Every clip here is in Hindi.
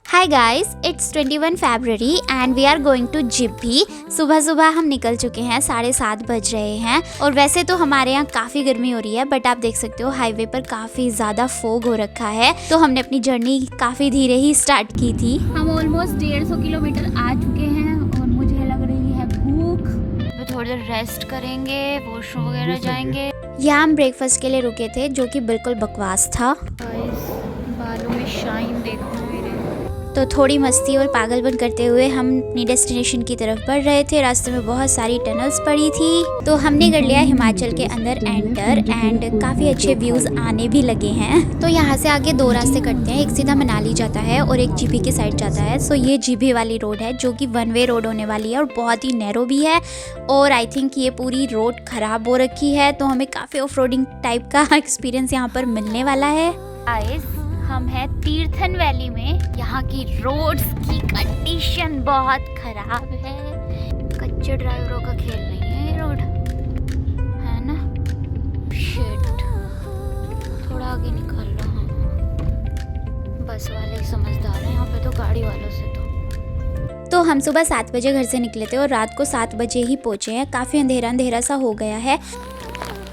Hi guys, it's 21 February and we are going to Jibhi. सुबह सुबह हम निकल चुके हैं, 7:30 बज रहे हैं। और वैसे तो हमारे यहाँ काफ़ी गर्मी हो रही है, बट आप देख सकते हो हाईवे पर काफ़ी ज़्यादा फोग हो रखा है। तो हमने अपनी जर्नी काफ़ी धीरे ही स्टार्ट की थी। हम ऑलमोस्ट 150 किलोमीटर आ चुके हैं और मुझे लग रही है भूख। तो थोड़ी देर रेस्ट करेंगे, वॉशरूम वगैरह जाएंगे। यहाँ हम ब्रेकफास्ट के लिए रुके थे, जो कि बिल्कुल बकवास था। बालों में शाइन देखो मेरे। तो थोड़ी मस्ती और पागलपन करते हुए हम अपनी डेस्टिनेशन की तरफ बढ़ रहे थे। रास्ते में बहुत सारी टनल्स पड़ी थी, तो हमने कर लिया हिमाचल के अंदर एंटर एंड काफ़ी अच्छे व्यूज़ आने भी लगे हैं। तो यहाँ से आगे दो रास्ते कटते हैं, एक सीधा मनाली जाता है और एक जीभी के साइड जाता है। सो ये जीभी वाली रोड है, जो कि वन वे रोड होने वाली है और बहुत ही नैरो भी है। और आई थिंक ये पूरी रोड ख़राब हो रखी है, तो हमें काफ़ी ऑफ रोडिंग टाइप का एक्सपीरियंस यहाँ पर मिलने वाला है। हम हैं तीर्थन वैली में। यहाँ की रोड्स की कंडीशन बहुत खराब है। कच्चे ड्राइवरों का खेल नहीं है ये रोड, है ना। शिट, थोड़ा आगे निकल लो। हाँ, बस वाले ही समझदार हैं यहाँ पे, तो गाड़ी वालों से तो हम सुबह 7 बजे घर से निकले थे और रात को 7 बजे ही पहुँचे हैं। काफ़ी अंधेरा अंधेरा सा हो गया है।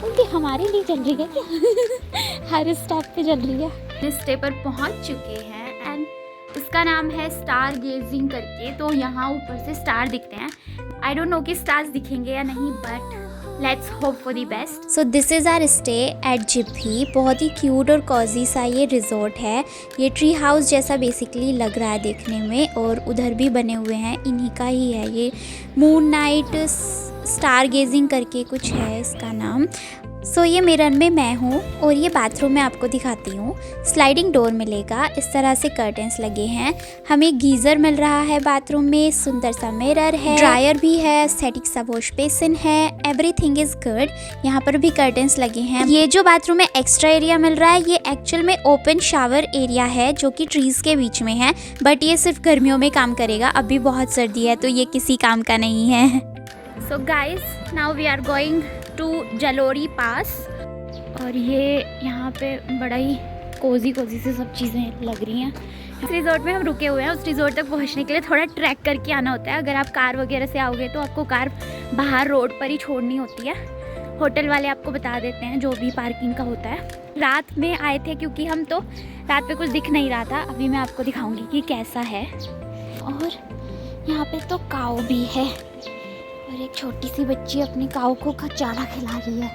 उनकी हमारे लिए चल रही है क्या? हर स्टॉप पे चल रही है। स्टे पर पहुंच चुके हैं एंड उसका नाम है स्टार गेजिंग करके। तो यहाँ ऊपर से स्टार दिखते हैं। आई डोंट नो कि स्टार्स दिखेंगे या नहीं, but let's hope for the best. So this is our stay at Jibhi. बहुत ही क्यूट और कॉजी सा ये रिजॉर्ट है। ये ट्री हाउस जैसा बेसिकली लग रहा है देखने में, और उधर भी बने हुए हैं, इन्हीं का ही है ये। मून नाइट स्टार गेजिंग करके कुछ है इसका नाम। सो ये मिरर में मैं हूँ और ये बाथरूम में आपको दिखाती हूँ। स्लाइडिंग डोर मिलेगा, इस तरह से कर्टन्स लगे हैं। हमें गीज़र मिल रहा है बाथरूम में, सुंदर सा मिरर है, ड्रायर भी है, स्टैटिक सा वॉश बेसिन है, एवरीथिंग इज गुड। यहाँ पर भी कर्टन्स लगे हैं। ये जो बाथरूम में एक्स्ट्रा एरिया मिल रहा है, ये एक्चुअल में ओपन शावर एरिया है, जो कि ट्रीज के बीच में है, बट ये सिर्फ गर्मियों में काम करेगा। अभी बहुत सर्दी है, तो ये किसी काम का नहीं है। So guys, now we are going to Jalori pass. और ये यहाँ पे बड़ा ही कोजी से सब चीज़ें लग रही हैं। इस रिजॉर्ट में हम रुके हुए हैं। उस रिजॉर्ट तक पहुँचने के लिए थोड़ा ट्रैक करके आना होता है। अगर आप कार वगैरह से आओगे तो आपको कार बाहर रोड पर ही छोड़नी होती है। होटल वाले आपको बता देते हैं जो भी पार्किंग का होता है। रात में आए थे क्योंकि हम, तो रात पे कुछ दिख नहीं रहा था। अभी मैं आपको दिखाऊँगी कि कैसा है। और यहाँ पे तो काऊ भी है और एक छोटी सी बच्ची अपनी काऊ को चारा खिला रही है।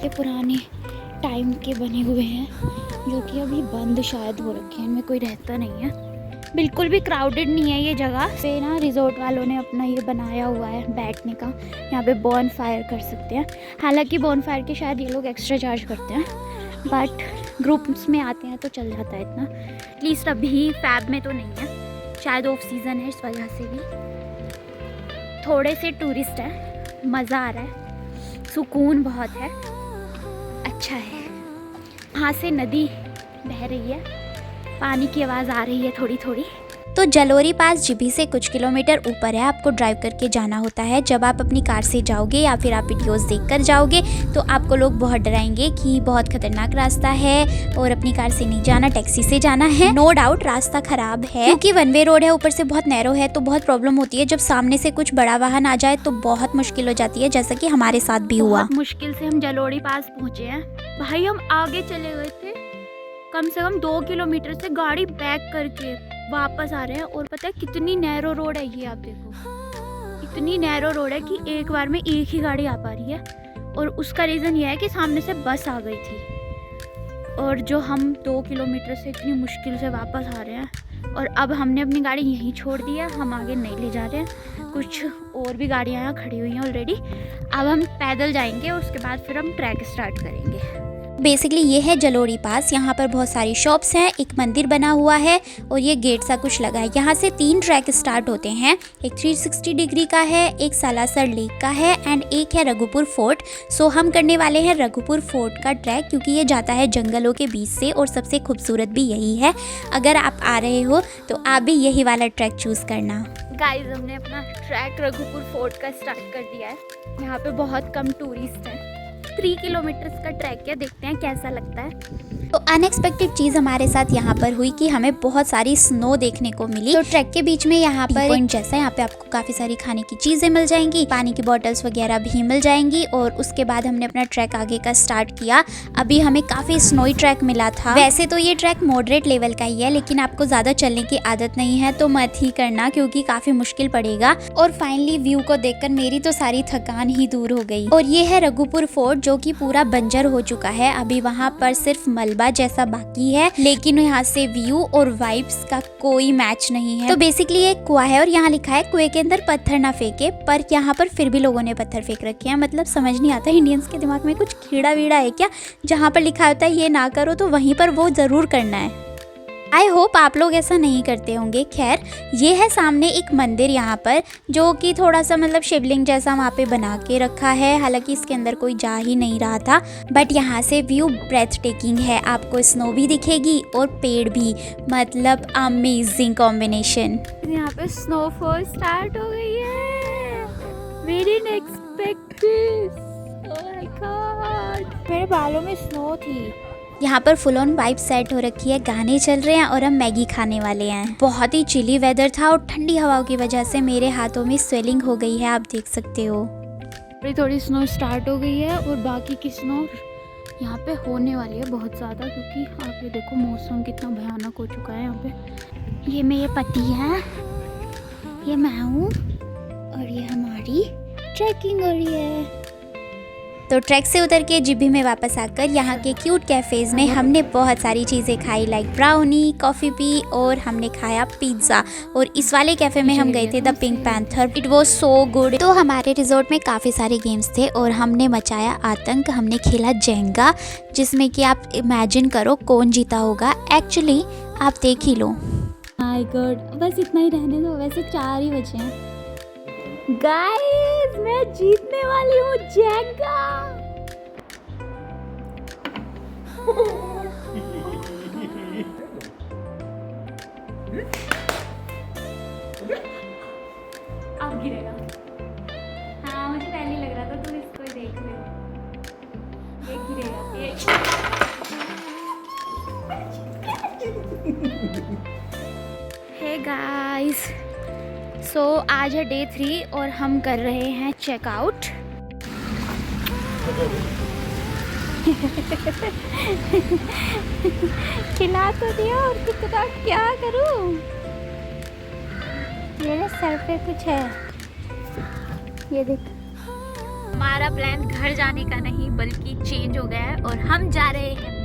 ये पुराने टाइम के बने हुए हैं, जो कि अभी बंद शायद हो रखे हैं, इनमें कोई रहता नहीं है। बिल्कुल भी क्राउडेड नहीं है ये जगह पे ना। रिजॉर्ट वालों ने अपना ये बनाया हुआ है बैठने का। यहाँ पे बॉन फायर कर सकते हैं। हालांकि बॉन फायर के शायद ये लोग एक्स्ट्रा चार्ज करते हैं, बट ग्रुप्स में आते हैं तो चल जाता है इतना। एटलीस्ट अभी फैब में तो नहीं है, शायद ऑफ सीज़न है, इस वजह से भी थोड़े से टूरिस्ट हैं। मज़ा आ रहा है, सुकून बहुत है, अच्छा है। वहाँ से नदी बह रही है, पानी की आवाज़ आ रही है थोड़ी थोड़ी। तो जलोरी पास जिब्भी से कुछ किलोमीटर ऊपर है। आपको ड्राइव करके जाना होता है। जब आप अपनी कार से जाओगे या फिर आप वीडियोस देखकर जाओगे तो आपको लोग बहुत डराएंगे कि बहुत खतरनाक रास्ता है और अपनी कार से नहीं जाना, टैक्सी से जाना है। नो डाउट रास्ता खराब है, क्योंकि वन वे रोड है, ऊपर से बहुत नैरो है, तो बहुत प्रॉब्लम होती है। जब सामने से कुछ बड़ा वाहन आ जाए तो बहुत मुश्किल हो जाती है, जैसा कि हमारे साथ भी हुआ। मुश्किल से हम जलोरी पास पहुँचे हैं। भाई हम आगे चले गए थे कम से कम 2 किलोमीटर से, गाड़ी बैक करके वापस आ रहे हैं। और पता है कितनी नैरो रोड है ये, आप देखो इतनी नैरो रोड है कि एक बार में एक ही गाड़ी आ पा रही है। और उसका रीज़न ये है कि सामने से बस आ गई थी। और जो हम 2 किलोमीटर से इतनी मुश्किल से वापस आ रहे हैं, और अब हमने अपनी गाड़ी यहीं छोड़ दी है, हम आगे नहीं ले जा रहे हैं। कुछ और भी गाड़ियाँ यहाँ खड़ी हुई हैं ऑलरेडी। अब हम पैदल जाएंगे और उसके बाद फिर हम ट्रैक स्टार्ट करेंगे। बेसिकली ये है जलोरी पास। यहाँ पर बहुत सारी शॉप्स हैं, एक मंदिर बना हुआ है और ये गेट सा कुछ लगा है। यहाँ से 3 ट्रैक स्टार्ट होते हैं। एक 360 डिग्री का है, एक सालासर लेक का है एंड एक है रघुपुर फोर्ट। सो हम करने वाले हैं रघुपुर फोर्ट का ट्रैक, क्योंकि ये जाता है जंगलों के बीच से और सबसे खूबसूरत भी यही है। अगर आप आ रहे हो तो आप भी यही वाला ट्रैक चूज़ करना। गाइस, हमने अपना ट्रैक रघुपुर फोर्ट का स्टार्ट कर दिया है। यहाँ पे बहुत कम टूरिस्ट हैं। 3 किलोमीटर्स का ट्रैक है, देखते हैं कैसा लगता है। तो अनएक्सपेक्टेड चीज हमारे साथ यहाँ पर हुई कि हमें बहुत सारी स्नो देखने को मिली। तो ट्रैक के बीच में यहाँ पर पॉइंट जैसा, यहाँ पे आपको काफी सारी खाने की चीजें मिल जाएंगी, पानी की बॉटल्स वगैरह भी मिल जाएंगी। और उसके बाद हमने अपना ट्रैक आगे का स्टार्ट किया। अभी हमें काफी स्नोई ट्रैक मिला था। वैसे तो ये ट्रैक मॉडरेट लेवल का ही है, लेकिन आपको ज्यादा चलने की आदत नहीं है तो मत ही करना, क्योंकि काफी मुश्किल पड़ेगा। और फाइनली व्यू को देखकर मेरी तो सारी थकान ही दूर हो गई। और ये है रघुपुर फोर्ट, जो कि पूरा बंजर हो चुका है। अभी वहाँ पर सिर्फ मलबा जैसा बाकी है, लेकिन यहाँ से व्यू और वाइब्स का कोई मैच नहीं है। तो बेसिकली एक कुआं है और यहाँ लिखा है कुएं के अंदर पत्थर ना फेंके, पर यहाँ पर फिर भी लोगों ने पत्थर फेंक रखे हैं। मतलब समझ नहीं आता इंडियंस के दिमाग में कुछ कीड़ा वीड़ा है क्या, जहाँ पर लिखा होता है ये ना करो तो वहीं पर वो जरूर करना है। आई होप आप लोग ऐसा नहीं करते होंगे। खैर, ये है सामने एक मंदिर यहाँ पर, जो कि थोड़ा सा मतलब शिवलिंग जैसा वहाँ पे बना के रखा है। हालांकि इसके अंदर कोई जा ही नहीं रहा था, बट यहाँ से व्यू ब्रेथ टेकिंग है। आपको स्नो भी दिखेगी और पेड़ भी, मतलब अमेजिंग कॉम्बिनेशन। यहाँ पे स्नोफॉल स्टार्ट हो गई है। We didn't expect this. Oh my God, मेरे बालों में स्नो थी। यहाँ पर फुल ऑन वाइब सेट हो रखी है, गाने चल रहे हैं और हम मैगी खाने वाले हैं। बहुत ही चिली वेदर था और ठंडी हवाओं की वजह से मेरे हाथों में स्वेलिंग हो गई है, आप देख सकते हो। थोड़ी स्नो स्टार्ट हो गई है और बाकी की स्नो यहाँ पे होने वाली है बहुत ज़्यादा, क्योंकि आप ये देखो मौसम कितना भयानक हो चुका है यहाँ पे। ये मेरे पति हैं, ये मैं हूँ और ये हमारी ट्रैकिंग हो रही है। तो ट्रैक से उतर के जिब्बी में वापस आकर यहाँ के क्यूट कैफेज में हमने बहुत सारी चीज़ें खाई, लाइक ब्राउनी, कॉफ़ी पी और हमने खाया पिज़्ज़ा। और इस वाले कैफ़े में हम गए थे the pink panther, it was so good. तो हमारे रिजॉर्ट में काफ़ी सारे गेम्स थे और हमने मचाया आतंक। हमने खेला जेंगा, जिसमें कि आप इमेजिन करो कौन जीता होगा। एक्चुअली आप देख ही लो। माय गॉड, बस इतना ही रहने दो, वैसे 4 ही बचे हैं। गाइस, मैं जीतने वाली हूँ जेंगा। अब गिरेगा। हाँ, मुझे पहले ही लग रहा था, तुम इसको ही देख लो। ये गिरेगा, ये। हे गाइस, सो आज है डे 3 और हम कर रहे हैं चेकआउट। खिला तो दिया और कितना क्या करूं। मेरे सर पे कुछ है, ये देख। हमारा प्लान घर जाने का नहीं बल्कि चेंज हो गया है और हम जा रहे हैं